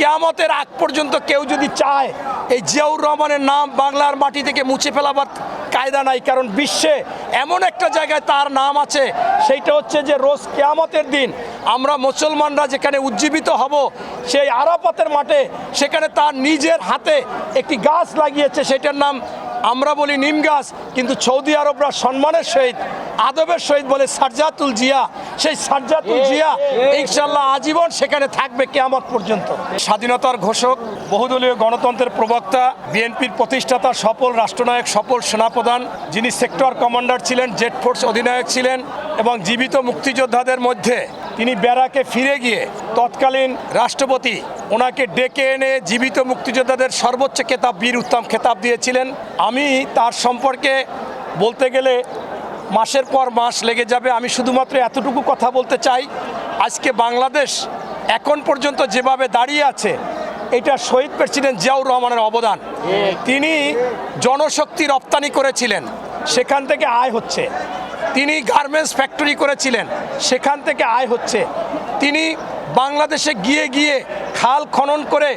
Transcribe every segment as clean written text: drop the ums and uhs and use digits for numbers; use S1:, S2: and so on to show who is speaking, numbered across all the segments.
S1: কিয়ামতের আগ পর্যন্ত কেউ যদি চায় এই জিয়াউর রহমানের নাম বাংলার মাটি থেকে মুছে ফেলাবার কায়দা নাই, কারণ বিশ্বে এমন একটা জায়গায় তার নাম আছে, সেইটা হচ্ছে যে রোজ কিয়ামতের দিন আমরা মুসলমানরা যেখানে উজ্জীবিত হব সেই আরাফাতের মাঠে, সেখানে তার নিজের হাতে একটি গাছ লাগিয়েছে, সেটার নাম আমরা বলি নিম গাছ, কিন্তু সৌদি আরবরা সম্মানের সহিত আদবের সহিত বলে সারজাতুল জিয়া। সেই সারজাতুল জিয়া ইনশাল্লাহ আজীবন সেখানে থাকবে কিয়ামত পর্যন্ত। স্বাধীনতার ঘোষক, বহুদলীয় গণতন্ত্রের প্রবক্তা, বিএনপির প্রতিষ্ঠাতা, সফল রাষ্ট্রনায়ক, সফল সেনাপ্রধান, যিনি সেক্টর কমান্ডার ছিলেন, জেট ফোর্স অধিনায়ক ছিলেন এবং জীবিত মুক্তিযোদ্ধাদের মধ্যে তিনি ব্যারাকে ফিরে গিয়ে তৎকালীন রাষ্ট্রপতি ওনাকে ডেকে এনে জীবিত মুক্তিযোদ্ধাদের সর্বোচ্চ খেতাব বীর উত্তম খেতাব দিয়েছিলেন। আমি তার সম্পর্কে বলতে গেলে মাসের পর মাস লেগে যাবে। আমি শুধুমাত্র এতটুকু কথা বলতে চাই, আজকে বাংলাদেশ এখন পর্যন্ত যেভাবে দাঁড়িয়ে আছে এটা শহীদ প্রেসিডেন্ট জিয়াউর রহমানের অবদান। তিনি জনশক্তি রপ্তানি করেছিলেন, সেখান থেকে আয় হচ্ছে। তিনি গার্মেন্টস ফ্যাক্টরি করেছিলেন, সেখান থেকে আয় হচ্ছে। তিনি বাংলাদেশে গিয়ে গিয়ে খাল খনন করে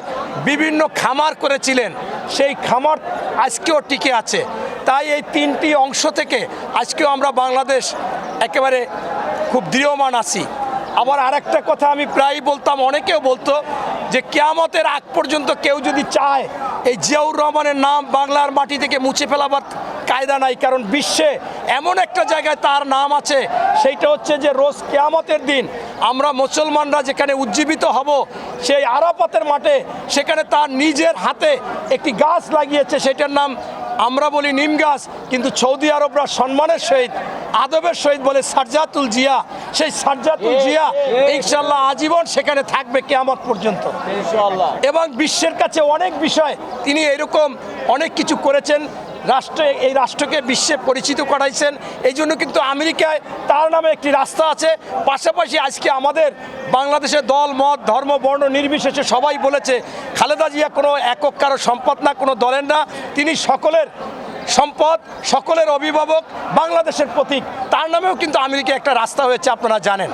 S1: বিভিন্ন খামার করেছিলেন, সেই খামার আজকেও টিকে আছে। তাই এই তিনটি অংশ থেকে আজকেও আমরা বাংলাদেশ একেবারে খুব দৃঢ়মান আছি। আবার আরেকটা কথা আমি প্রায়ই বলতাম, অনেকেও বলতো যে কিয়ামতের আগ পর্যন্ত কেউ যদি চায় এই জিয়াউর রহমানের নাম বাংলার মাটি থেকে মুছে ফেলাবার কায়দা নাই, কারণ বিশ্বে এমন একটা জায়গায় তার নাম আছে, সেইটা হচ্ছে যে রোজ কিয়ামতের দিন আমরা মুসলমানরা যেখানে উজ্জীবিত হব সেই আরাফাতের মাঠে, সেখানে তার নিজের হাতে একটি গাছ লাগিয়েছে, সেটার নাম আমরা বলি নিম গাছ, কিন্তু সৌদি আরবরা সম্মানের সহিত আদবের সহিত বলে সারজাতুল জিয়া। সেই সারজাতুল জিয়া ইনশাল্লাহ আজীবন সেখানে থাকবে কিয়ামত পর্যন্ত এবং বিশ্বের কাছে অনেক বিষয় তিনি এরকম অনেক কিছু করেছেন, এই রাষ্ট্রকে বিশ্বে পরিচিত করাইছেন। এই জন্য কিন্তু আমেরিকায় তার নামে একটি রাস্তা আছে। পাশাপাশি আজকে আমাদের বাংলাদেশের দল মত ধর্ম বর্ণ নির্বিশেষে সবাই বলেছে খালেদা জিয়া কোনো একক কারো সম্পদ না, কোনো দলের না, তিনি সকলের সম্পদ, সকলের অভিভাবক, বাংলাদেশের প্রতীক। তার নামেও কিন্তু আমেরিকায় একটা রাস্তা হয়েছে, আপনারা জানেন।